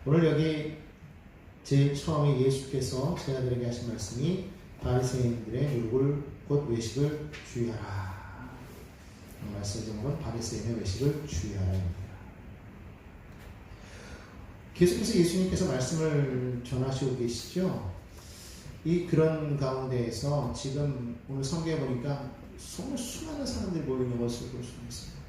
오늘 여기 제일 처음에 예수께서 제자들에게 하신 말씀이 바리새인들의 누룩을 곧 외식을 주의하라. 말씀 제목은 바리새인의 외식을 주의하라입니다. 계속해서 예수님께서 말씀을 전하시고 계시죠. 그런 가운데에서 지금 오늘 성경에 보니까 정말 수많은 사람들이 모이는 것을 볼 수 있습니다.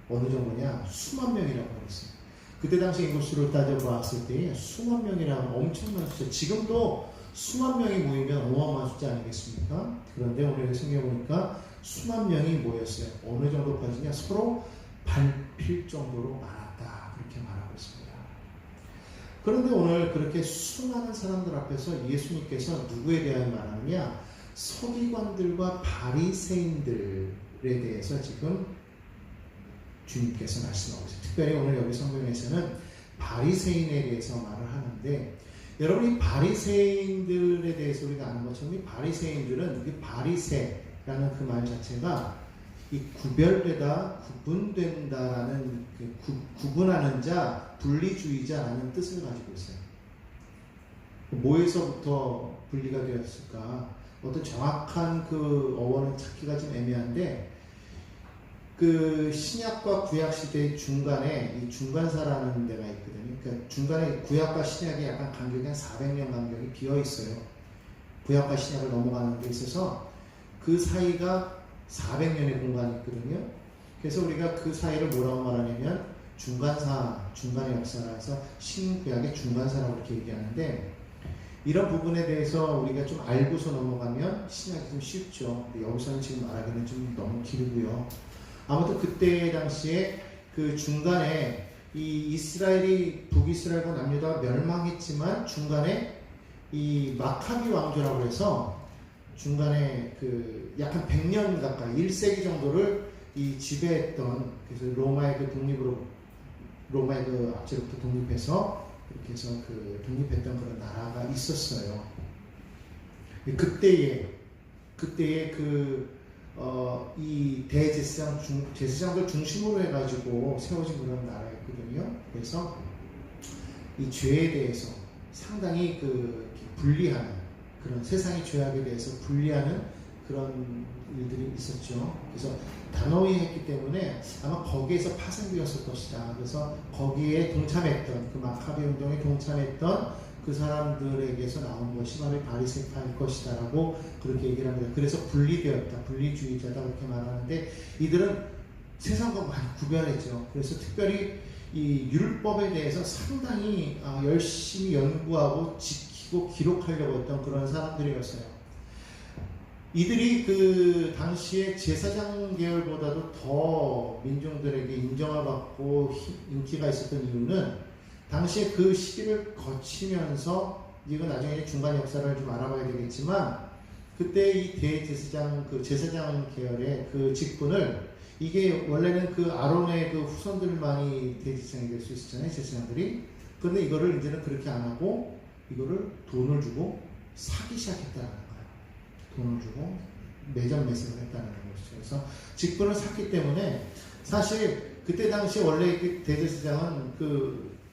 어느 정도냐? 수만 명이라고 하겠습니다. 그때 당시 인구수를 따져보았을 때 수만 명이라고 엄청난 숫자. 지금도 수만 명이 모이면 어마어마한 숫자 아니겠습니까? 그런데 오늘 성경에 보니까 수만 명이 모였어요. 어느 정도까지냐? 서로 밟힐 정도로 많았다. 그렇게 말하고 있습니다. 그런데 오늘 그렇게 수많은 사람들 앞에서 예수님께서 누구에 대한 말하느냐? 서기관들과 바리새인들에 대해서 지금 주님께서 말씀하고 있어요. 특별히 오늘 여기 성경에서는 바리새인에 대해서 말을 하는데, 여러분 이 바리새인들에 대해서 우리가 아는 것처럼 이 바리새인들은 이 바리새라는 그 말 자체가 이 구별되다, 구분된다라는 구분하는 자, 분리주의자라는 뜻을 가지고 있어요. 뭐에서부터 분리가 되었을까? 어떤 정확한 그 어원을 찾기가 좀 애매한데, 그 신약과 구약 시대의 중간에 이 중간사라는 데가 있거든요. 그러니까 중간에 구약과 신약이 약간 간격이 한 400년 간격이 비어 있어요. 구약과 신약을 넘어가는 데 있어서 그 사이가 400년의 공간이 있거든요. 그래서 우리가 그 사이를 뭐라고 말하냐면 중간사, 중간의 역사라 해서 신구약의 중간사라고 이렇게 얘기하는데, 이런 부분에 대해서 우리가 좀 알고서 넘어가면 신약이 좀 쉽죠. 여기서는 지금 말하기는 좀 너무 길고요. 아무튼 그때 당시에 그 중간에 이 이스라엘이 북이스라엘과 남유다가 멸망했지만 중간에 이 마카비 왕조라고 해서 중간에 그 약한 100년 가까이 1세기 정도를 이 지배했던, 그래서 로마의 그 독립으로, 로마의 그 압제로부터 독립해서 이렇게 해서 그 독립했던 그런 나라가 있었어요. 그때에 이 제사장들 중심으로 해가지고 세워진 그런 나라였거든요. 그래서 이 죄에 대해서 상당히 분리하는, 그런 세상의 죄악에 대해서 분리하는 그런 일들이 있었죠. 그래서 단호히 했기 때문에 아마 거기에서 파생되었을 것이다. 그래서 거기에 동참했던, 그 마카비 운동에 동참했던 그 사람들에게서 나온 것이 바로 바리새파일 것이다라고 그렇게 얘기를 합니다. 그래서 분리되었다, 분리주의자다 그렇게 말하는데, 이들은 세상과 많이 구별했죠. 그래서 특별히 이 율법에 대해서 상당히 열심히 연구하고 지키고 기록하려고 했던 그런 사람들이었어요. 이들이 그 당시에 제사장 계열보다도 더 민중들에게 인정을 받고 인기가 있었던 이유는, 당시에 그 시기를 거치면서, 이건 나중에 중간 역사를 좀 알아봐야 되겠지만, 그때 이 대제사장, 그 제사장 계열의 그 직분을, 이게 원래는 그 아론의 그 후손들만이 대제사장이 될 수 있었잖아요, 제사장들이. 그런데 이거를 이제는 그렇게 안 하고, 이거를 돈을 주고 사기 시작했다는 거예요. 돈을 주고 매점매색을 했다는 것이죠. 그래서 직분을 샀기 때문에, 사실 그때 당시 원래 그 대제사장은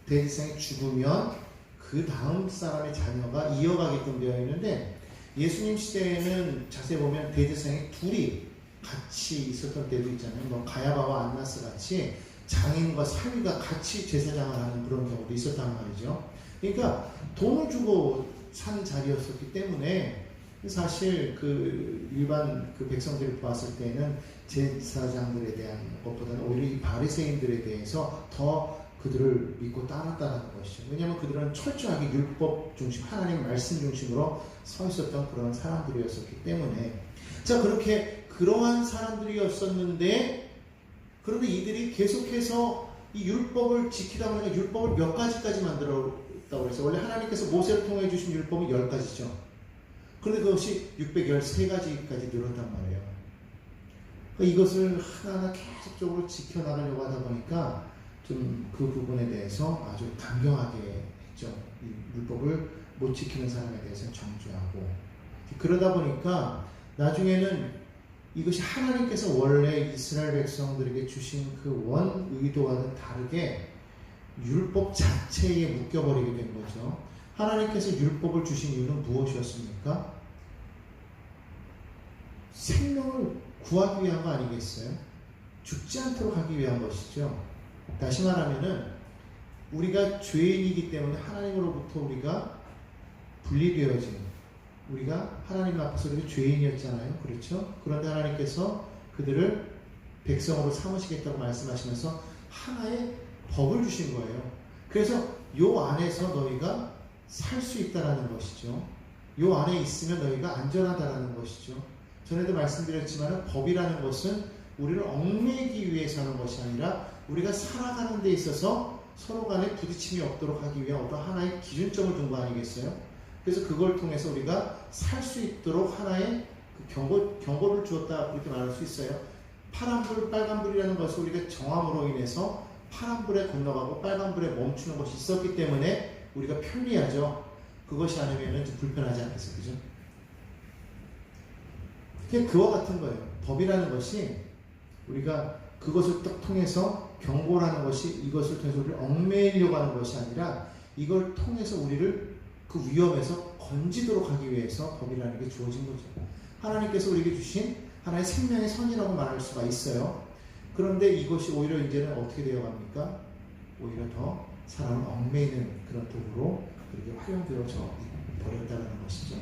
대제사장이 죽으면 그 다음 사람의 자녀가 이어가게끔 되어 있는데, 예수님 시대에는 자세히 보면 대제사장이 둘이 같이 있었던 때도 있잖아요. 뭐 가야바와 안나스 같이 장인과 사위가 같이 제사장을 하는 그런 경우도 있었단 말이죠. 그러니까 돈을 주고 산 자리였었기 때문에, 사실 그 일반 그 백성들이 보았을 때는 제사장들에 대한 것보다는 오히려 이 바리새인들에 대해서 더 그들을 믿고 따랐다는 것이죠. 왜냐하면 그들은 철저하게 율법 중심, 하나님 말씀 중심으로 서 있었던 그런 사람들이었었기 때문에. 자, 그렇게 그러한 사람들이었었는데, 그런데 이들이 계속해서 이 율법을 지키다 보니까 율법을 몇 가지까지 만들었다고 해서, 원래 하나님께서 모세를 통해 주신 율법이 10가지죠. 그런데 그것이 613가지까지 늘었단 말이에요. 그러니까 이것을 하나하나 계속적으로 지켜나가려고 하다 보니까 좀 그 부분에 대해서 아주 강경하게 했죠. 이 율법을 못 지키는 사람에 대해서 정죄하고. 그러다 보니까 나중에는 이것이 하나님께서 원래 이스라엘 백성들에게 주신 그 원 의도와는 다르게 율법 자체에 묶여버리게 된 거죠. 하나님께서 율법을 주신 이유는 무엇이었습니까? 생명을 구하기 위한 거 아니겠어요? 죽지 않도록 하기 위한 것이죠. 다시 말하면은 우리가 죄인이기 때문에 하나님으로부터 우리가 분리되어진, 우리가 하나님 앞에서 우리가 죄인이었잖아요. 그렇죠? 그런데 하나님께서 그들을 백성으로 삼으시겠다고 말씀하시면서 하나의 법을 주신 거예요. 그래서 요 안에서 너희가 살 수 있다라는 것이죠. 요 안에 있으면 너희가 안전하다라는 것이죠. 전에도 말씀드렸지만 법이라는 것은 우리를 얽매이기 위해서 하는 것이 아니라 우리가 살아가는 데 있어서 서로 간에 부딪힘이 없도록 하기 위한 어떤 하나의 기준점을 둔 거 아니겠어요? 그래서 그걸 통해서 우리가 살 수 있도록 하나의 그 경고를 주었다, 그렇게 말할 수 있어요. 파란불, 빨간불이라는 것을 우리가 정함으로 인해서 파란불에 건너가고 빨간불에 멈추는 것이 있었기 때문에 우리가 편리하죠. 그것이 아니면 좀 불편하지 않겠어요? 그죠? 그게 그와 같은 거예요. 법이라는 것이 우리가 그것을 딱 통해서 경고라는 것이 이것을 통해서 우리를 얽매이려고 하는 것이 아니라 이걸 통해서 우리를 그 위험에서 건지도록 하기 위해서 법이라는 게 주어진 거죠. 하나님께서 우리에게 주신 하나의 생명의 선이라고 말할 수가 있어요. 그런데 이것이 오히려 이제는 어떻게 되어갑니까? 오히려 더 사람을 얽매이는 그런 도구로 그렇게 활용되어져 버렸다는 것이죠.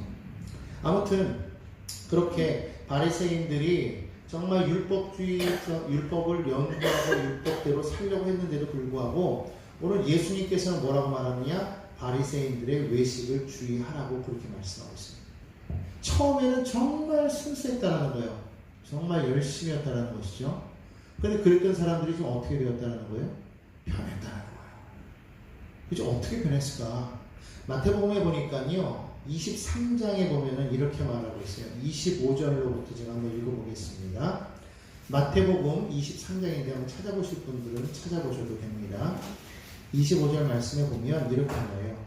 아무튼 그렇게 바리새인들이 정말 율법을 연구하고 율법대로 살려고 했는데도 불구하고 오늘 예수님께서는 뭐라고 말하느냐? 바리새인들의 외식을 주의하라고 그렇게 말씀하고 있습니다. 처음에는 정말 순수했다는 거예요. 정말 열심히 했다는 것이죠. 그런데 그랬던 사람들이 좀 어떻게 되었다는 거예요? 변했다는 거예요. 그죠? 어떻게 변했을까? 마태복음에 보니까요, 23장에 보면은 이렇게 말하고 있어요. 25절로부터 제가 한번 읽어보겠습니다. 마태복음 23장인데 한번 찾아보실 분들은 찾아보셔도 됩니다. 25절 말씀에 보면 이렇게 나와요.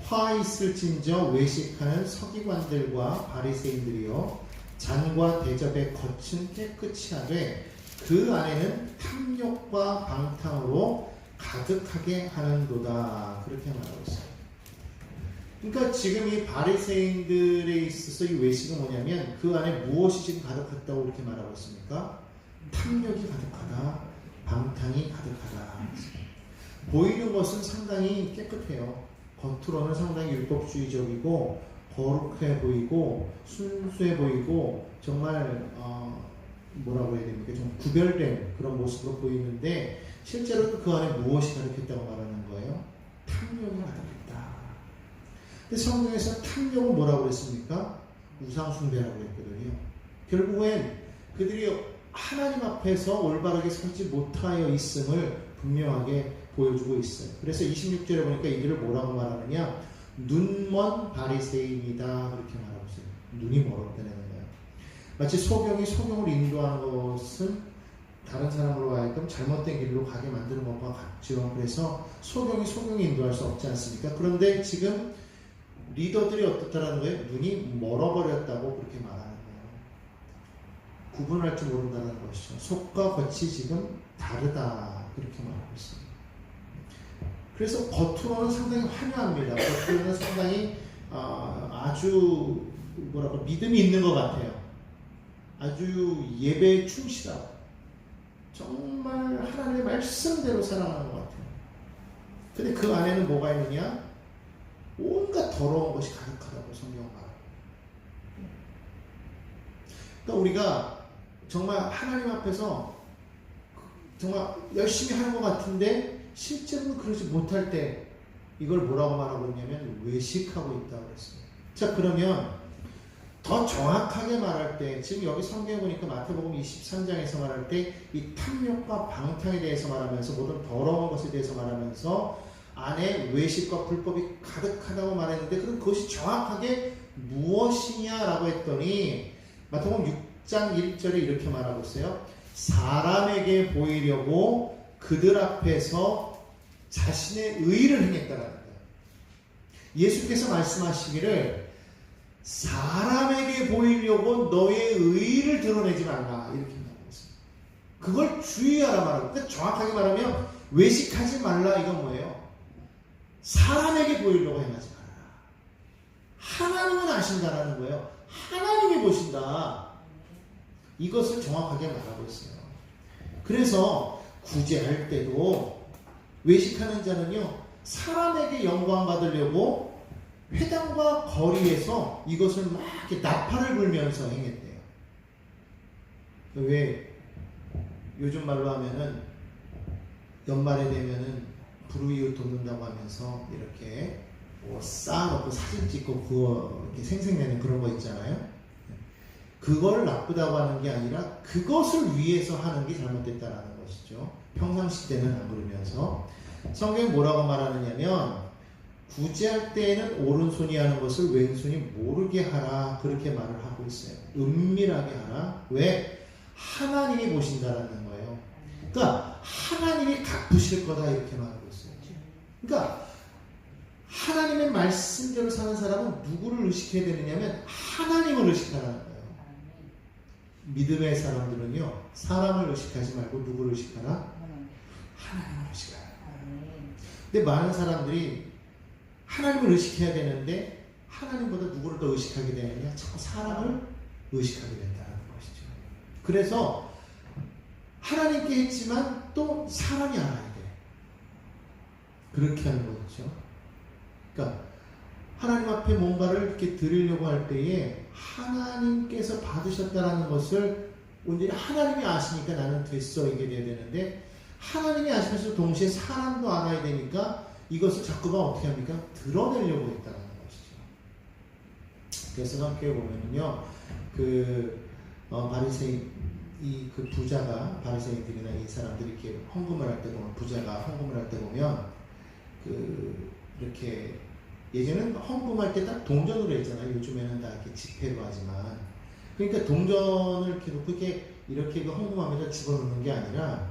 화 있을진저 외식하는 서기관들과 바리새인들이여 잔과 대접의 겉은 깨끗이 하되 그 안에는 탐욕과 방탕으로 가득하게 하는도다. 그렇게 말하고 있어요. 그러니까 지금 이 바리새인들에 있어서 이 외식은 뭐냐면 그 안에 무엇이 지금 가득했다고 이렇게 말하고 있습니까? 탐욕이 가득하다, 방탕이 가득하다. 보이는 것은 상당히 깨끗해요. 겉으로는 상당히 율법주의적이고 거룩해 보이고 순수해 보이고 정말 뭐라고 해야 됩니까? 좀 구별된 그런 모습으로 보이는데 실제로 그 안에 무엇이 가득했다고 말하는 거예요? 탐욕이 가득했다. 근데 성경에서 탐욕은 뭐라고 그랬습니까? 우상숭배라고 했거든요. 결국엔 그들이 하나님 앞에서 올바르게 서지 못하여 있음을 분명하게 보여주고 있어요. 그래서 26절에 보니까 이들을 뭐라고 말하느냐? 눈먼 바리새인이다. 그렇게 말하고 있어요. 눈이 멀었다는 거예요. 마치 소경이 소경을 인도하는 것은 다른 사람으로 하여금 잘못된 길로 가게 만드는 것과 같죠. 그래서 소경이 소경이 인도할 수 없지 않습니까? 그런데 지금 리더들이 어떻다라는 거예요? 눈이 멀어버렸다고 그렇게 말하는 거예요. 구분할 줄 모른다는 것이죠. 속과 겉이 지금 다르다. 그렇게 말하고 있습니다. 그래서 겉으로는 상당히 화려합니다. 겉으로는 상당히 아주 뭐랄까 믿음이 있는 것 같아요. 아주 예배에 충실하고 정말 하나님의 말씀대로 살아가는 것 같아요. 근데 그 안에는 뭐가 있느냐? 온갖 더러운 것이 가득하다고 성경은 말합니다. 그러니까 우리가 정말 하나님 앞에서 정말 열심히 하는 것 같은데 실제로는 그러지 못할 때 이걸 뭐라고 말하고 있냐면 외식하고 있다고 그랬습니다. 자, 그러면 더 정확하게 말할 때 지금 여기 성경에 보니까 마태복음 23장에서 말할 때 이 탐욕과 방탕에 대해서 말하면서 모든 더러운 것에 대해서 말하면서 안에 외식과 불법이 가득하다고 말했는데 그럼 그것이 정확하게 무엇이냐라고 했더니 마태복음 6장 1절에 이렇게 말하고 있어요. 사람에게 보이려고 그들 앞에서 자신의 의를 행했다라는 거예요. 예수께서 말씀하시기를 사람에게 보이려고 너의 의를 드러내지 말라 이렇게 말하고 있습니다. 그걸 주의하라 말하고 그러니까 정확하게 말하면 외식하지 말라 이건 뭐예요? 사람에게 보이려고 행하지 말아라. 하나님은 아신다라는 거예요. 하나님이 보신다. 이것을 정확하게 말하고 있어요. 그래서 구제할 때도 외식하는 자는요, 사람에게 영광 받으려고 회당과 거리에서 이것을 막 이렇게 나팔을 불면서 행했대요. 왜 요즘 말로 하면은 연말에 되면은 불우이웃 돕는다고 하면서 이렇게 뭐 쌓아놓고 사진 찍고 그거 이렇게 생색내는 그런 거 있잖아요. 그걸 나쁘다고 하는 게 아니라 그것을 위해서 하는 게 잘못됐다라는 것이죠. 평상시 때는 안 그러면서 성경이 뭐라고 말하느냐면 구제할 때에는 오른손이 하는 것을 왼손이 모르게 하라 그렇게 말을 하고 있어요. 은밀하게 하라. 왜? 하나님이 보신다라는 거예요. 그러니까 하나님이 갚으실 거다 이렇게 말하고 있어요. 그러니까 하나님의 말씀대로 사는 사람은 누구를 의식해야 되느냐면 하나님을 의식하라는 거예요. 믿음의 사람들은요, 사람을 의식하지 말고 누구를 의식하라? 하나님을 의식하라. 근데 많은 사람들이 하나님을 의식해야 되는데 하나님보다 누구를 더 의식하게 되느냐? 자꾸 사람을 의식하게 된다는 것이죠. 그래서 하나님께 했지만 또 사람이 알아야 돼. 그렇게 하는 거죠. 그러니까 하나님 앞에 뭔가를 이렇게 드리려고 할 때에 하나님께서 받으셨다는 것을 온전히 하나님이 아시니까 나는 됐어 이게 돼야 되는데 하나님이 아시면서 동시에 사람도 알아야 되니까 이것을 자꾸만 어떻게 합니까? 드러내려고 했다는 것이죠. 그래서 성경에 보면은요, 바리새인 그 부자가 바리새인들이나 이 사람들이 이렇게 헌금을 할 때 보면 부자가 헌금을 할 때 보면 이렇게 예전에는 헌금할 때 딱 동전으로 했잖아요. 요즘에는 다 이렇게 지폐로 하지만 그러니까 동전을 이렇게 놓고 이렇게 헌금하면서 집어넣는 게 아니라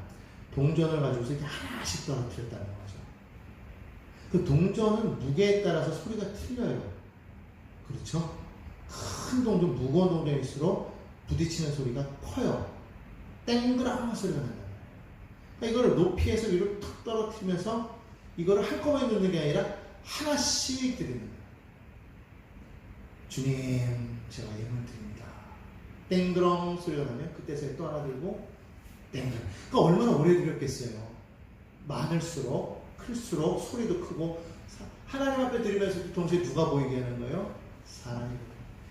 동전을 가지고서 이렇게 하나씩 떨어뜨렸다는 거죠. 그 동전은 무게에 따라서 소리가 틀려요. 그렇죠? 큰 동전, 무거운 동전일수록 부딪히는 소리가 커요. 땡그랑한 소리가 난다. 그러니까 이거를 높이에서 위로 툭 떨어뜨리면서 이거를 한꺼번에 넣는 게 아니라 하나씩 드리는 거예요. 주님, 제가 예물 드립니다. 땡그렁 소리가 나면 그때서야 또 하나 들고 땡그렁. 그러니까 얼마나 오래 드렸겠어요. 많을수록 클수록 소리도 크고 하나님 앞에 드리면서도 동시에 누가 보이게 하는 거예요? 사람이 보이게.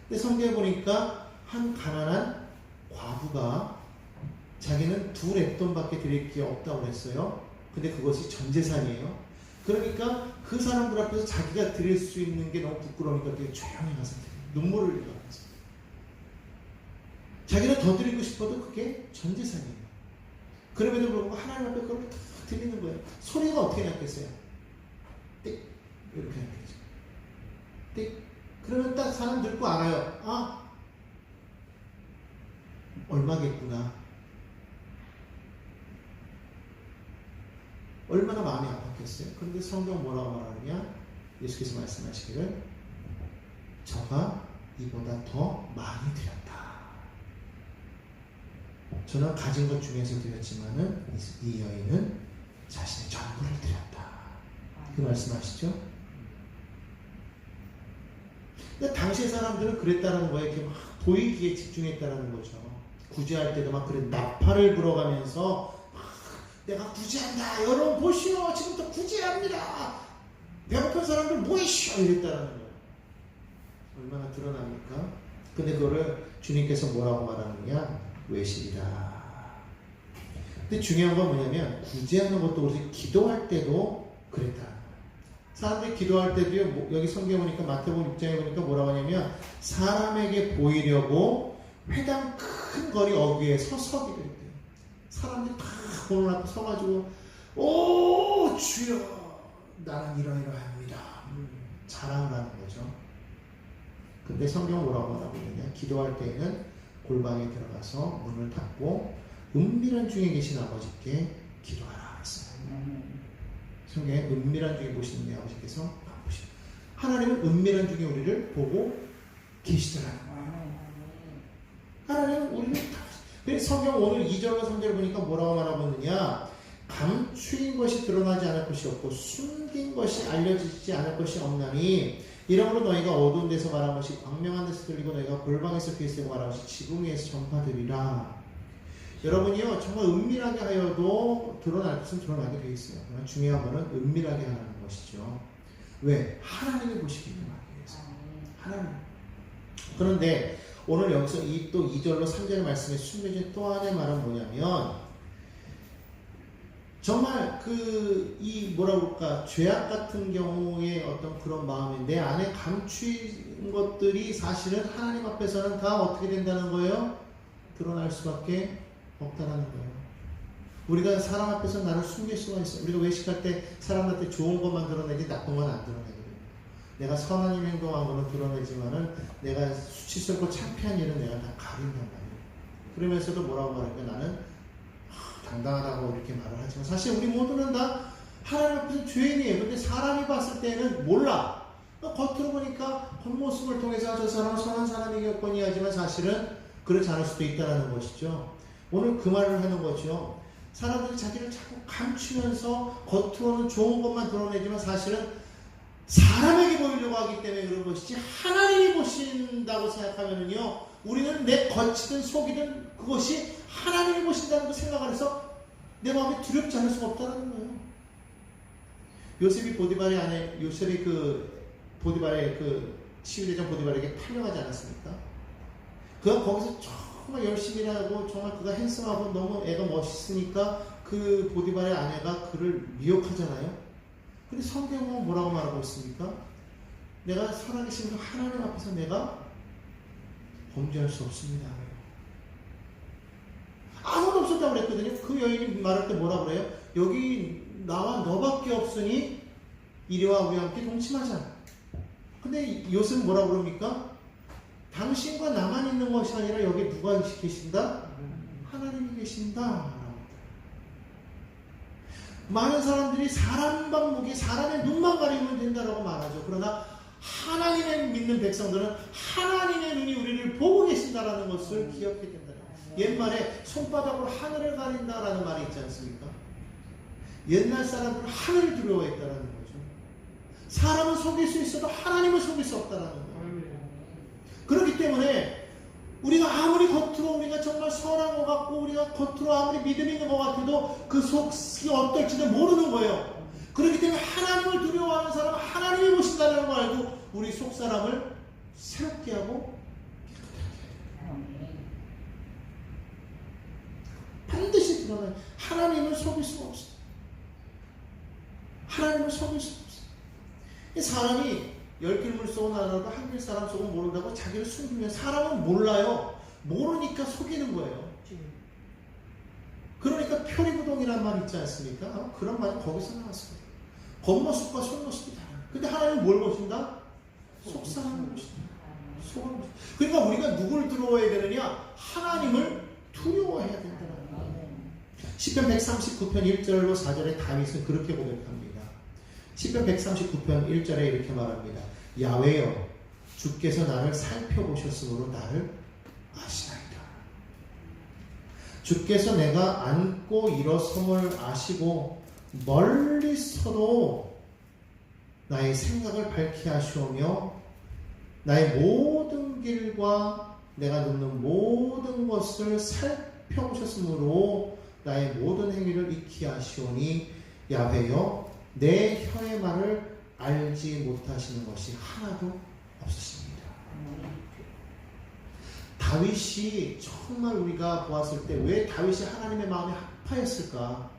근데 성경에 보니까 한 가난한 과부가 자기는 2랩돈밖에 드릴 게 없다고 했어요. 근데 그것이 전 재산이에요. 그러니까 그 사람들 앞에서 자기가 드릴 수 있는 게 너무 부끄러우니까 되게 조용히 가서 눈물을 흘리면서 자기는 더 드리고 싶어도 그게 전 재산이에요. 그럼에도 불구하고 하나님 앞에 그걸 다 드리는 거예요. 소리가 어떻게 났겠어요? 띡 이렇게 났겠죠. 띡 그러면 딱 사람 듣고 알아요. 아 얼마겠구나. 얼마나 마음이 아팠겠어요. 그런데 성경 뭐라고 말하느냐? 예수께서 말씀하시기를 저가 이보다 더 많이 드렸다. 저는 가진 것 중에서 드렸지만은 이 여인은 자신의 전부를 드렸다. 그 말씀하시죠? 근데 당시의 사람들은 그랬다는 거예요. 이렇게 막 보이기에 집중했다는 거죠. 구제할 때도 막 그래 나팔을 불어가면서 내가 구제한다. 여러분 보시오. 지금부터 구제합니다. 배고픈 사람들 모이시오. 이랬다는 거예요. 얼마나 드러납니까? 근데 그거를 주님께서 뭐라고 말하느냐? 외식이다. 근데 중요한 건 뭐냐면 구제하는 것도 우리 기도할 때도 그랬다. 사람들이 기도할 때도요. 여기 성경 보니까 마태복음 6장에 보니까 뭐라고 하냐면 사람에게 보이려고 회당 큰 거리 어귀에 서서 기도했대요. 사람들이 다 보는 앞에 서가지고 오 주여 나는 이러이러합니다. 자랑을 하는 거죠. 근데 성경 뭐라고 말하고 있느냐? 기도할 때는 골방에 들어가서 문을 닫고 은밀한 중에 계신 아버지께 기도하라 했어요. 성경에 은밀한 중에 보시는 내 아버지께서 안 보시죠. 하나님은 은밀한 중에 우리를 보고 계시더라는 거예요. 하나님은 우리를 다. 그래서 성경 오늘 2절과 3절 보니까 뭐라고 말하고 있느냐? 감추인 것이 드러나지 않을 것이 없고 숨긴 것이 알려지지 않을 것이 없나니 이러므로 너희가 어두운 데서 말한 것이 광명한 데서 들리고 너희가 골방에서 귀에서 말한 것이 지붕 위에서 전파되리라. 여러분이요 정말 은밀하게 하여도 드러날 것은 드러나게 되어 있어요. 그러나 중요한 것은 은밀하게 하라는 것이죠. 왜? 하나님이 보시기 때문에 위해서. 하나님. 그런데 오늘 여기서 또 2절로 3절 말씀에 숨겨진 또 하나의 말은 뭐냐면 정말 이 뭐라 그럴까 죄악 같은 경우에 어떤 그런 마음이 내 안에 감추인 것들이 사실은 하나님 앞에서는 다 어떻게 된다는 거예요? 드러날 수밖에 없다라는 거예요. 우리가 사람 앞에서 나를 숨길 수가 있어요. 우리가 외식할 때 사람한테 좋은 것만 드러내지 나쁜 건 안 드러내거든요. 내가 선한 일 행동한 거는 드러내지만은 내가 수치스럽고 창피한 일은 내가 다 가린단 말이에요. 그러면서도 뭐라고 말할까? 나는 당당하다고 이렇게 말을 하지만 사실 우리 모두는 다 하나님 앞에서 죄인이에요. 근데 사람이 봤을 때는 몰라. 겉으로 보니까 겉모습을 통해서 저 사람은 선한 사람이겠거니 하지만 사실은 그렇지 않을 수도 있다는 것이죠. 오늘 그 말을 하는 거죠. 사람들이 자기를 자꾸 감추면서 겉으로는 좋은 것만 드러내지만 사실은 사람에게 보이려고 하기 때문에 그런 것이지 하나님이 보신다고 생각하면은요 우리는 내 겉이든 속이든 그것이 하나님이 보신다는 거 생각을 해서 내 마음이 두렵지 않을 수가 없다는 거예요. 요셉이 보디발의 아내 요셉이 보디발의 시위대장 보디발에게 팔려가지 않았습니까? 그가 거기서 정말 열심히 일하고 정말 그가 핸섬하고 너무 애가 멋있으니까 그 보디발의 아내가 그를 미혹하잖아요. 근데 성경은 뭐라고 말하고 있습니까? 내가 살아계신 하나님 앞에서 내가 범죄할 수 없습니다. 아무도 없었다고 그랬거든요. 그 여인이 말할 때 뭐라 그래요? 여기 나와 너밖에 없으니 이리와 우리 함께 동침하자. 근데 요셉은 뭐라 그럽니까? 당신과 나만 있는 것이 아니라 여기 누가 계신다? 하나님이 계신다. 많은 사람들이 사람만 보기, 사람의 눈만 가리면 된다라고 말하죠. 그러나 하나님의 믿는 백성들은 하나님의 눈이 우리를 보고 계신다라는 것을 기억해야 된다. 옛말에 손바닥으로 하늘을 가린다라는 말이 있지 않습니까? 옛날 사람들은 하늘을 두려워했다라는 거죠. 사람은 속일 수 있어도 하나님은 속일 수 없다라는 거예요. 그렇기 때문에 우리가 아무리 겉으로 우리가 정말 선한 것 같고 우리가 겉으로 아무리 믿음이 있는 것 같아도 그 속이 어떨지는 모르는 거예요. 그렇기 때문에 하나님을 두려워하는 사람은 하나님이 보신다는 걸 알고 우리 속 사람을 새롭게 하고 반드시 드러나요. 하나님을 속일 수가 없어요. 하나님을 속일 수가 없어요. 사람이 10길 물 속은 알아도 한 길 사람 속은 모른다고 자기를 숨기면 사람은 몰라요. 모르니까 속이는 거예요. 그러니까 표리부동이라는 말 있지 않습니까? 그런 말이 거기서 나왔어요. 겉모습과 속모습이 달라요. 근데 하나님은 뭘 보신다? 속사람을 보신다. 속을 보신다. 그러니까 우리가 누굴 두려워해야 되느냐? 하나님을 두려워해야 된다는 거예요. 시편 139편 1절로 4절에 다윗은 그렇게 고백합니다. 시편 139편 1절에 이렇게 말합니다. 야훼여 주께서 나를 살펴보셨으므로 나를 아시나이다. 주께서 내가 앉고 일어섬을 아시고 멀리서도 나의 생각을 밝히 하시오며 나의 모든 길과 내가 눕는 모든 것을 살펴보셨으므로 나의 모든 행위를 익히 하시오니 야훼여 내 혀의 말을 알지 못하시는 것이 하나도 없으십니다. 다윗이 정말 우리가 보았을 때 왜 다윗이 하나님의 마음에 합하였을까?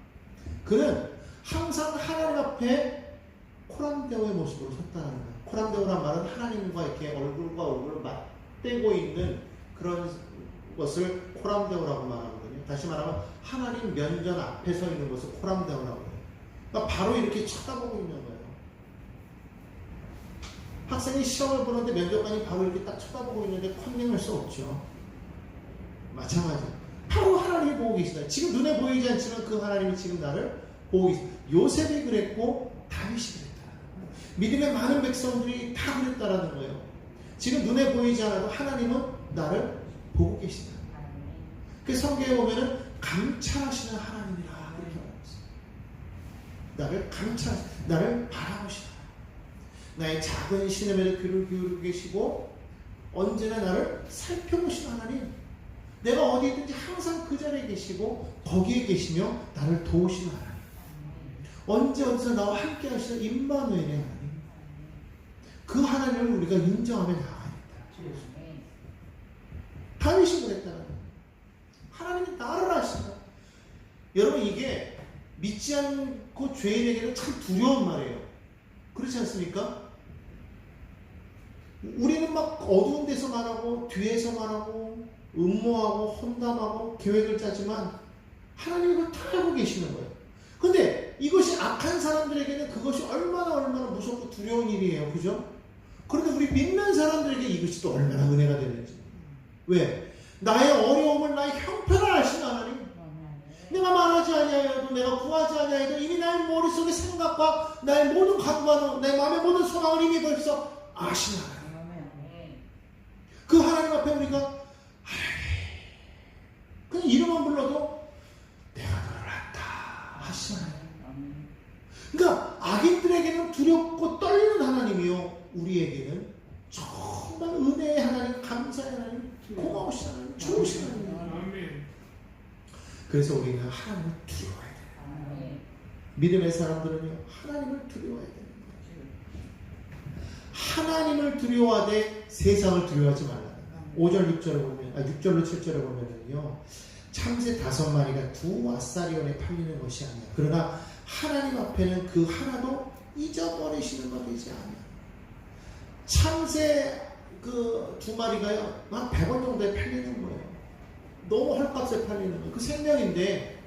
그는 항상 하나님 앞에 코람데오의 모습으로 섰다는 거예요. 코람데오란 말은 하나님과 이렇게 얼굴과 얼굴을 맞대고 있는 그런 것을 코람데오라고 말하거든요. 다시 말하면 하나님 면전 앞에 서 있는 것을 코람데오라고 해요. 그러니까 바로 이렇게 쳐다보고 있는 거예요. 학생이 시험을 보는데 면접관이 바로 이렇게 딱 쳐다보고 있는데 컨닝할 수 없죠. 마찬가지로 바로 하나님이 보고 계시다. 지금 눈에 보이지 않지만 그 하나님이 지금 나를 보고 계시다. 요셉이 그랬고 다윗이 그랬다. 믿음의 많은 백성들이 다 그랬다라는 거예요. 지금 눈에 보이지 않아도 하나님은 나를 보고 계시다. 그 성경에 보면은 감찰하시는 하나님이라 그렇게 말했어요. 나를 감찰, 나를 바라보시다. 나의 작은 신음에도 귀를 기울이고 계시고 언제나 나를 살펴보시는 하나님. 내가 어디 있든지 항상 그 자리에 계시고 거기에 계시며 나를 도우시는 하나님. 언제 어디서 나와 함께 하시는 임마누엘의 하나님. 그 하나님을 우리가 인정하며 나아가야 된다. 다윗이 그랬다는 거예요. 하나님이 나를 아신다. 여러분 이게 믿지 않고 죄인에게는 참 두려운 말이에요. 그렇지 않습니까? 우리는 막 어두운 데서 말하고 뒤에서 말하고 음모하고 험담하고 계획을 짜지만 하나님이 그걸 다 알고 계시는 거예요. 근데 이것이 악한 사람들에게는 그것이 얼마나 무섭고 두려운 일이에요. 그죠? 그런데 우리 믿는 사람들에게 이것이 또 얼마나 은혜가 되는지. 왜? 나의 어려움을 나의 형편을 아시는 하나님. 내가 말하지 아니하여도 내가 구하지 아니하여도 이미 나의 머릿속의 생각과 나의 모든 각오와 내 마음의 모든 소망을 이미 벌써 아시는 하나님. 그 하나님 앞에 우리가 하나님 그냥 이름만 불러도 내가 너를 안다 하시잖아요. 그러니까 악인들에게는 두렵고 떨리는 하나님이요 우리에게는 정말 은혜의 하나님, 감사의 하나님, 고마우신 하나님, 좋으신 하나님. 그래서 우리는 하나님을 두려워해야 돼요. 믿음의 사람들은요 하나님을 두려워해야 돼요. 하나님을 두려워하되 세상을 두려워하지 말라. 5절 6절을 보면 6절로 7절을 보면은요 참새 5마리가 두 왓사리온에 팔리는 것이 아니야. 그러나 하나님 앞에는 그 하나도 잊어버리시는 것 되지 않아. 참새 그 2마리가요 한 100원 정도에 팔리는 거예요. 너무 헐값에 팔리는 거예요. 그 생명인데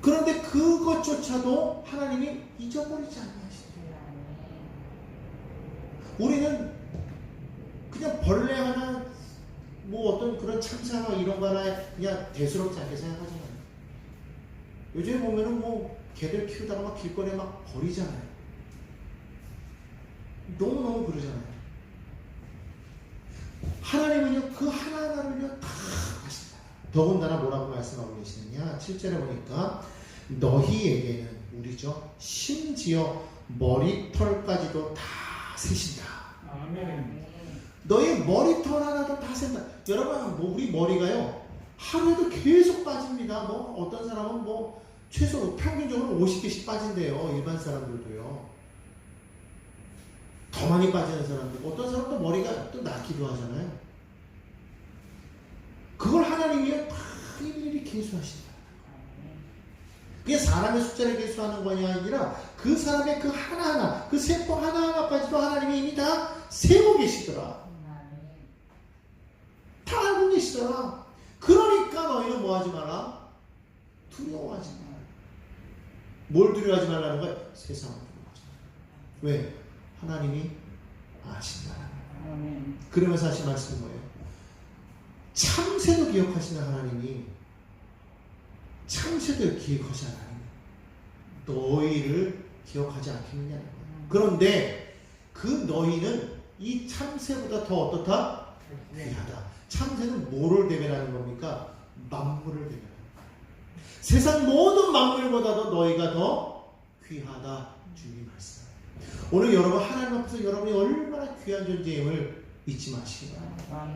그런데 그것조차도 하나님이 잊어버리지 않으시죠. 우리는 그냥 벌레 하나 뭐 어떤 그런 참새 하나 이런 거 하나 그냥 대수롭지 않게 생각하잖아요. 요즘에 보면은 뭐 개들 키우다가 막 길거리에 막 버리잖아요. 너무너무 그러잖아요. 하나님은요 그 하나하나를요 다 하신다. 더군다나 뭐라고 말씀하고 계시느냐 7절에 보니까 너희에게는 우리죠 심지어 머리털까지도 다 세신다. 아멘. 너의 머리털 하나도 다 센다. 여러분 뭐 우리 머리가요 하루에도 계속 빠집니다. 뭐 어떤 사람은 뭐 최소 평균적으로 50개씩 빠진대요. 일반 사람들도요. 더 많이 빠지는 사람들. 어떤 사람도 머리가 또 낫기도 하잖아요. 그걸 하나님이 다 일일이 계수하신다. 그게 사람의 숫자를 계수하는 것이 아니라 그 사람의 그 하나하나, 그 세포 하나하나까지도 하나님이 이미 다 세고 계시더라. 다 알고 계시더라. 그러니까 너희는 뭐 하지 마라? 두려워하지 마라. 뭘 두려워하지 말라는 거야? 세상을 두려워하지 마라. 왜? 하나님이 아신다. 그러면서 하신 말씀은 뭐예요? 참새도 기억하시는 하나님이 참새도 기억하시 하나님 너희를 기억하지 않겠느냐는 거예요. 그런데 그 너희는 이 참새보다 더 어떻다? 귀하다. 참새는 뭐를 대변하는 겁니까? 만물을 대변하는 거예요. 세상 모든 만물보다도 너희가 더 귀하다. 주님이 말씀합니다. 오늘 여러분 하나님 앞에서 여러분이 얼마나 귀한 존재임을 잊지 마시기 바랍니다.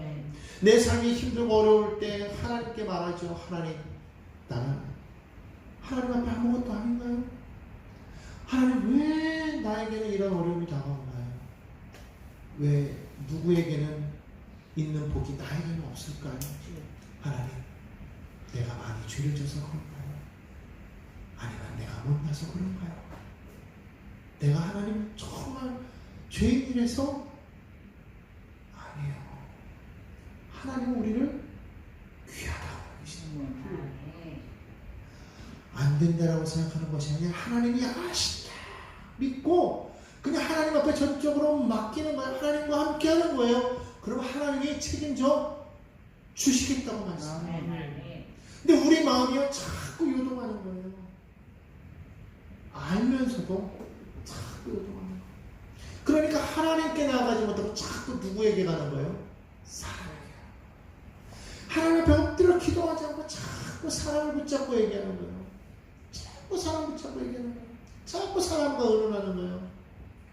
내 삶이 힘들고 어려울 때 하나님께 말하죠. 하나님 나는 하나님 앞에 아무것도 아닌가요? 하나님 왜 나에게는 이런 어려움이 다가오나요? 왜 누구에게는 있는 복이 나에게는 없을까요? 하나님 내가 많이 죄를 져서 그런가요? 아니면 내가 못나서 그런가요? 내가 하나님 정말 죄인이라서 아니에요. 하나님은 우리를 귀하다고 여기십니다. 안 된다라고 생각하는 것이 아니라 하나님이 아신다 믿고 그냥 하나님 앞에 전적으로 맡기는 거예요. 하나님과 함께 하는 거예요. 그럼 하나님이 책임져 주시겠다고 말씀해요. 근데 우리 마음이요 자꾸 요동하는 거예요. 알면서도 자꾸 요동하는 거예요. 그러니까 하나님께 나아가지 못하고 자꾸 누구에게 가는 거예요? 사람에게. 하나님 앞에 엎드려 기도하지 않고 자꾸 사람을 붙잡고 얘기하는 거예요. 자꾸 자꾸 사람 붙잡고 얘기하는 거예요. 자꾸 사람과 의논하는 거예요.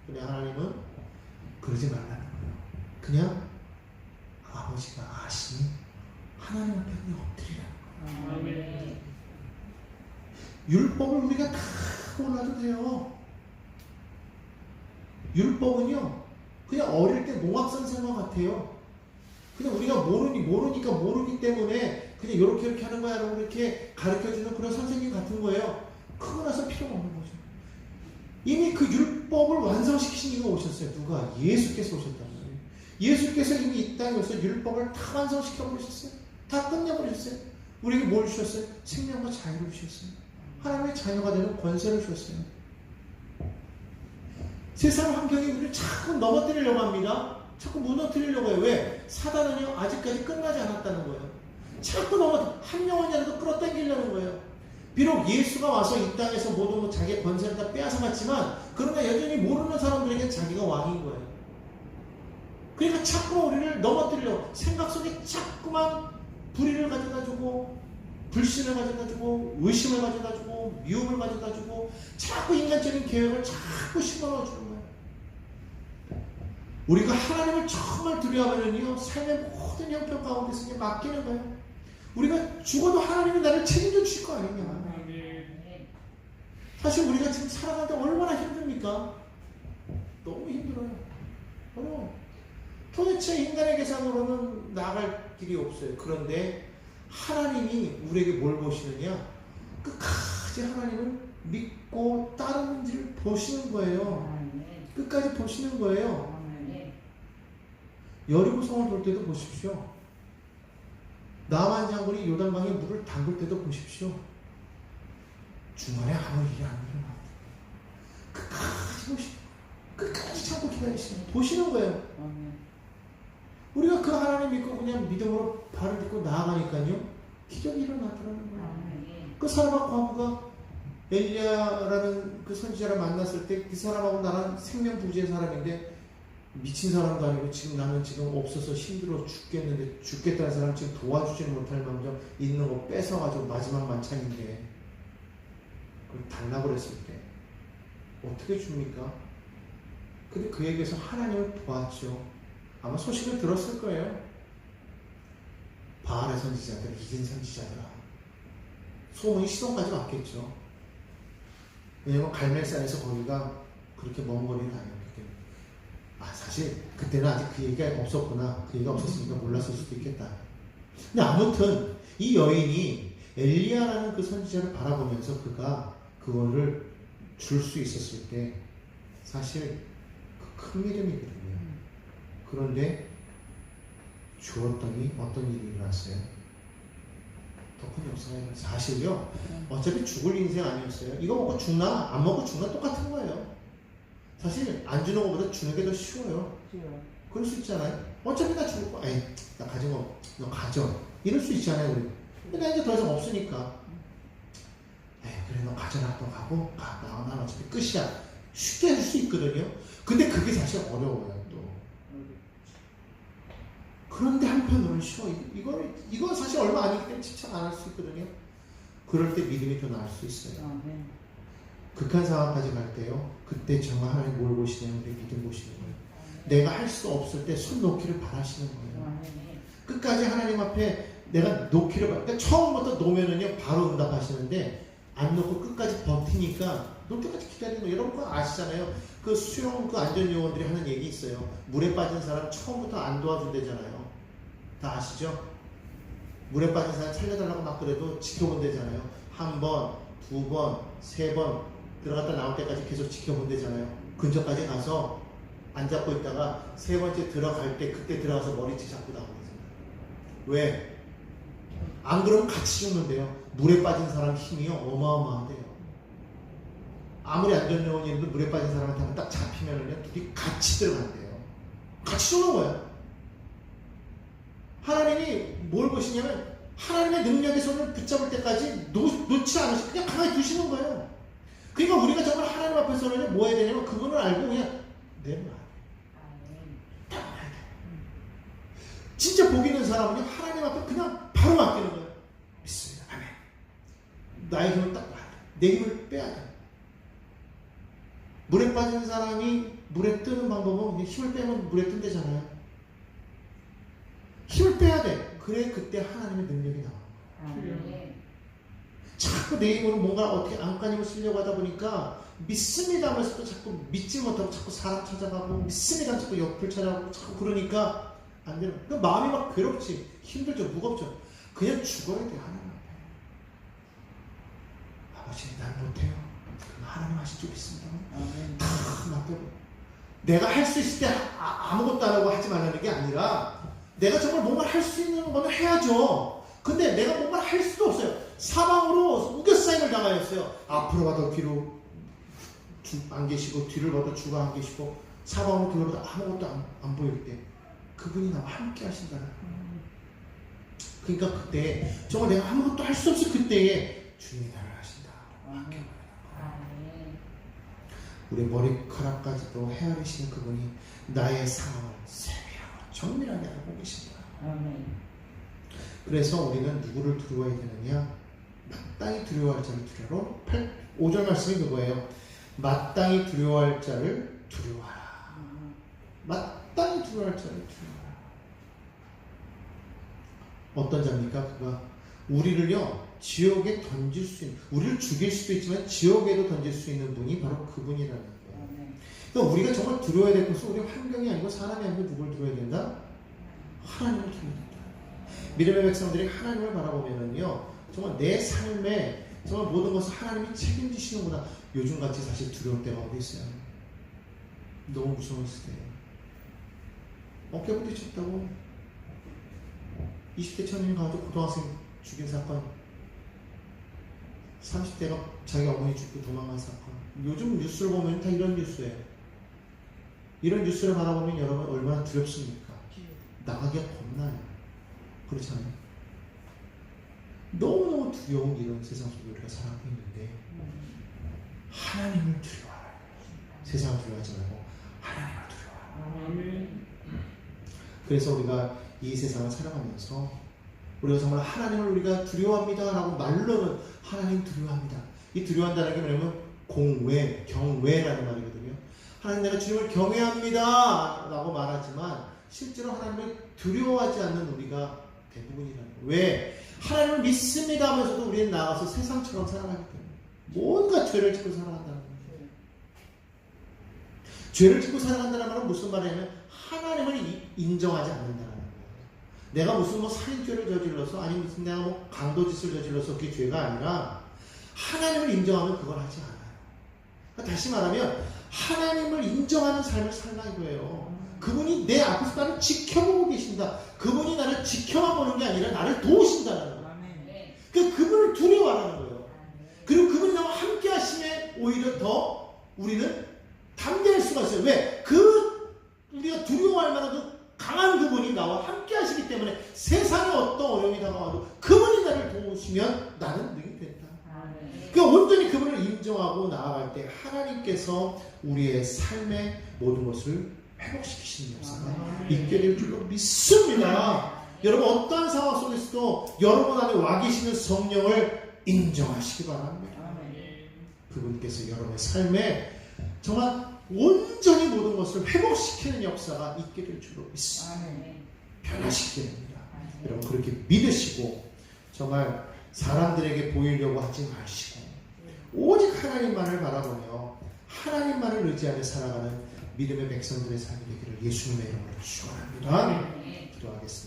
근데 하나님은 그러지 말라는 거예요. 그냥 아버지가 아시니 하나님 앞에 그냥 엎드리라는 거예요. 아멘. 율법을 우리가 다 몰라도 돼요. 율법은요, 그냥 어릴 때 농학 선생과 같아요. 그냥 우리가 모르니까 모르기 때문에 그냥 이렇게 하는 거야 라고 이렇게 가르쳐주는 그런 선생님 같은 거예요. 크고 나서 필요가 없는 거죠. 이미 그 율법을 완성시키신 이가 오셨어요. 누가? 예수께서 오셨단 말이에요. 예수께서 이미 이 땅에 오셔서 율법을 다 완성시켜 버리셨어요. 다 끝내버리셨어요. 우리에게 뭘 주셨어요? 생명과 자유를 주셨어요. 하나님의 자녀가 되는 권세를 주셨어요. 세상 환경이 우리를 자꾸 넘어뜨리려고 합니다. 자꾸 무너뜨리려고 해요. 왜? 사단은요, 아직까지 끝나지 않았다는 거예요. 자꾸 한 영혼이라도 끌어당기려는 거예요. 비록 예수가 와서 이 땅에서 모든 자기의 권세를 다 빼앗아갔지만, 그러나 여전히 모르는 사람들에게 자기가 왕인 거예요. 그러니까 자꾸 우리를 넘어뜨리려고, 생각 속에 자꾸만 불의를 가져다주고, 불신을 가져다주고, 의심을 가져다주고, 미움을 가져다주고, 자꾸 인간적인 계획을 자꾸 심어넣어주는 거예요. 우리가 하나님을 정말 두려워하면요, 삶의 모든 형편 가운데서 그냥 맡기는 거예요. 우리가 죽어도 하나님이 나를 책임져 주실 거 아니냐. 사실 우리가 지금 살아가는데 얼마나 힘듭니까? 너무 힘들어요. 어려워. 도대체 인간의 계산으로는 나아갈 길이 없어요. 그런데 하나님이 우리에게 뭘 보시느냐? 끝까지 하나님을 믿고 따르는지를 보시는 거예요. 끝까지 보시는 거예요. 여리고성을 돌 때도 보십시오. 나만 장군이 요단강에 물을 담글 때도 보십시오. 중간에 아무 일이 안 일어나. 끝까지 보시고, 끝까지 참고 기다리시는 보시는 거예요. 우리가 그 하나님 믿고 그냥 믿음으로 발을 딛고 나아가니까요, 기적이 일어나더라는 거예요. 그 사람과 과부가 엘리야라는 그 선지자를 만났을 때 그 사람하고 나는 생명부지의 사람인데, 미친 사람도 아니고 지금 나는 지금 없어서 힘들어 죽겠는데 죽겠다는 사람 지금 도와주지는 못할 망정 있는 거 뺏어가지고 마지막 만찬인데 그걸 달라고 그랬을 때 어떻게 줍니까? 근데 그에게서 하나님을 도왔죠. 아마 소식을 들었을 거예요. 바알의 선지자들, 이긴 선지자들아. 소문이 시동까지 왔겠죠. 왜냐면 갈멜산에서 거기가 그렇게 먼 거리는 아니었기 때문에. 사실 그때는 아직 그 얘기가 없었구나. 그 얘기가 없었으니까 몰랐을 수도 있겠다. 근데 아무튼 이 여인이 엘리야라는 그 선지자를 바라보면서 그가 그거를 줄 수 있었을 때 사실 그 큰 믿음이거든요. 그런데 주었더니 어떤 일이 일어났어요? 더 큰 역사가 일어났어요. 사실요, 어차피 죽을 인생 아니었어요. 이거 먹고 죽나 안 먹고 죽나 똑같은 거예요. 사실 안 주는 것보다 주는 게 더 쉬워요. 그럴 수 있잖아요. 어차피 나 죽을 거, 에이, 나 가진 거 너 가져. 이럴 수 있잖아요, 우리. 근데 나 이제 더 이상 없으니까. 에이, 그래, 너 가져라. 너 가고, 난 어차피 끝이야. 쉽게 할 수 있거든요. 근데 그게 사실 어려워요, 또. 그런데 한편으로는 쉬워. 이거 사실 얼마 아니기 때문에 칭찬 안 할 수 있거든요. 그럴 때 믿음이 더 나을 수 있어요. 극한 상황까지 갈 때요, 그때 정말 하나님 뭘 보시냐면 우리 믿음 보시는 거예요. 내가 할 수 없을 때 손 놓기를 바라시는 거예요. 끝까지 하나님 앞에 내가 놓기를 그러니까 처음부터 놓으면은요 바로 응답하시는데 안 놓고 끝까지 버티니까 놓을 때까지 기다리는 거. 여러분 그거 아시잖아요. 그 수영 그 안전요원들이 하는 얘기 있어요. 물에 빠진 사람 처음부터 안 도와준대잖아요. 다 아시죠? 물에 빠진 사람 살려달라고 막 그래도 지켜본대잖아요. 한 번, 두 번, 세 번 들어갔다 나올 때까지 계속 지켜본대잖아요. 근처까지 가서 안 잡고 있다가 세 번째 들어갈 때 그때 들어가서 머리채 잡고 나오거든요. 왜? 안 그러면 같이 죽는데요. 물에 빠진 사람 힘이요 어마어마한데요. 아무리 안전요원이라도 물에 빠진 사람한테 딱 잡히면은요 둘이 같이 들어간대요. 같이 죽는 거예요. 하나님이 뭘 보시냐면 하나님의 능력의 손을 붙잡을 때까지 놓지 않으시고 그냥 가만히 두시는 거예요. 그러니까 우리가 정말 하나님 앞에서는 뭐 해야 되냐면 그거를 알고 그냥 내놔. 진짜 복 있는 사람은요 하나님 앞에 그냥 바로 맡기는 거예요. 믿습니다. 아멘. 나의 힘을 딱 놔야 돼. 내 힘을 빼야 돼. 물에 빠진 사람이 물에 뜨는 방법은 그냥 힘을 빼면 물에 뜬대잖아요. 힘을 빼야 돼. 그래 그때 하나님의 능력이 나와. 자꾸 내 힘으로 뭔가 어떻게 안간힘을 쓰려고 하다 보니까 믿습니다 하면서도 자꾸 믿지 못하고 자꾸 사람 찾아가고 믿습니다 자꾸 옆을 찾아가고 자꾸 그러니까 안 되는. 그 마음이 막 괴롭지, 힘들죠, 무겁죠. 그냥 죽어야 돼. 하나님 앞에. 아버지 난 못해요. 그럼 하나님 하실 줄 믿습니다. 다 맡겨버려. 내가 할 수 있을 때 아무것도 안 하고 하지 말라는 게 아니라 내가 정말 뭔가 할 수 있는 거는 해야죠. 근데 내가 뭔가 할 수도 없어요. 사방으로 우겨싸임을 당하였어요. 앞으로 봐도 뒤로 안 계시고 뒤를 봐도 주가 안 계시고 사방으로 둘러봐도 아무것도 안 보일 때 그분이 나와 함께 하신다는 거예요. 그러니까 그때 정말 내가 아무것도 할 수 없을 그때에 주님이 나를 하신다. 함께 우리 머리카락까지도 헤아리시는 그분이 나의 상황을 세밀하고 정밀하게 알고 계십니다. 그래서 우리는 누구를 두려워해야 되느냐? 마땅히 두려워할 자를 두려워. 5절 말씀이 그거예요. 마땅히 두려워할 자를 두려워하라. 마땅히 두려워할 자를 두려워하라. 어떤 자입니까? 그가 우리를요 지옥에 던질 수 있는, 우리를 죽일 수도 있지만 지옥에도 던질 수 있는 분이 바로 그분이라는 거예요. 그러니까 우리가 정말 두려워야 될 것은 우리 환경이 아니고 사람이 아니고 누굴 두려워야 된다? 하나님을 두려워야 된다. 믿음의 백성들이 하나님을 바라보면은요 정말 내 삶에 정말 모든 것을 하나님이 책임지시는구나. 요즘같이 사실 두려울 때가 어디 있어요? 너무 무서웠을 때 어깨 부딪혔다고 20대 청년 가지고 고등학생 죽인 사건, 30대가 자기 어머니 죽고 도망간 사건, 요즘 뉴스를 보면 다 이런 뉴스예요. 이런 뉴스를 바라보면 여러분 얼마나 두렵습니까? 나가기가 겁나요. 그렇잖아요. 너무너무 두려운 이런 세상 속에 우리가 살아가고 있는데 하나님을 두려워하라. 세상을 두려워하지 말고 하나님을 두려워하라. 그래서 우리가 이 세상을 살아가면서 우리가 정말 하나님을 우리가 두려워합니다 라고 말로는 하나님 두려워합니다. 이 두려워한다는 게 뭐냐면 공외, 경외라는 말이거든요. 하나님 내가 주님을 경외합니다 라고 말하지만 실제로 하나님을 두려워하지 않는 우리가 대부분이라는 거예요. 왜? 하나님을 믿습니다 하면서도 우리는 나가서 세상처럼 살아가기 때문에 뭔가 죄를 짓고 살아간다는 거예요. 죄를 짓고 살아간다는 말은 무슨 말이냐면 하나님을 인정하지 않는다는 거예요. 내가 무슨 뭐 살인죄를 저질러서 아니면 무슨 내가 뭐 강도짓을 저질러서 그게 죄가 아니라 하나님을 인정하면 그걸 하지 않아요. 그러니까 다시 말하면 하나님을 인정하는 삶을 살라 이거예요. 그분이 내 앞에서 나를 지켜보고 계신다. 그분이 나를 지켜만 보는 게 아니라 나를 도우신다는 거예요. 그러니까 그분을 두려워하는 거예요. 그리고 그분이 나와 함께 하심에 오히려 더 우리는 담대할 수가 있어요. 왜? 우리가 두려워할 만한 그 강한 그분이 나와 함께 하시기 때문에 세상에 어떤 어려움이 다가와도 그분이 나를 도우시면 나는 능히 된다. 그러니까 온전히 그분을 인정하고 나아갈 때 하나님께서 우리의 삶의 모든 것을 회복시키시는 역사가 있게 될 줄로 믿습니다. 여러분 어떠한 상황 속에서도 여러분 안에 와 계시는 성령을 인정하시기 바랍니다. 그분께서 여러분의 삶에 정말 온전히 모든 것을 회복시키는 역사가 있게 될 줄로 믿습니다. 변화시키게 됩니다. 여러분 그렇게 믿으시고 정말 사람들에게 보이려고 하지 마시고 오직 하나님만을 바라보며 하나님만을 의지하며 살아가는 믿음의 백성들의 삶이 되기를 예수님의 이름으로 축원합니다. 기도하겠습니다.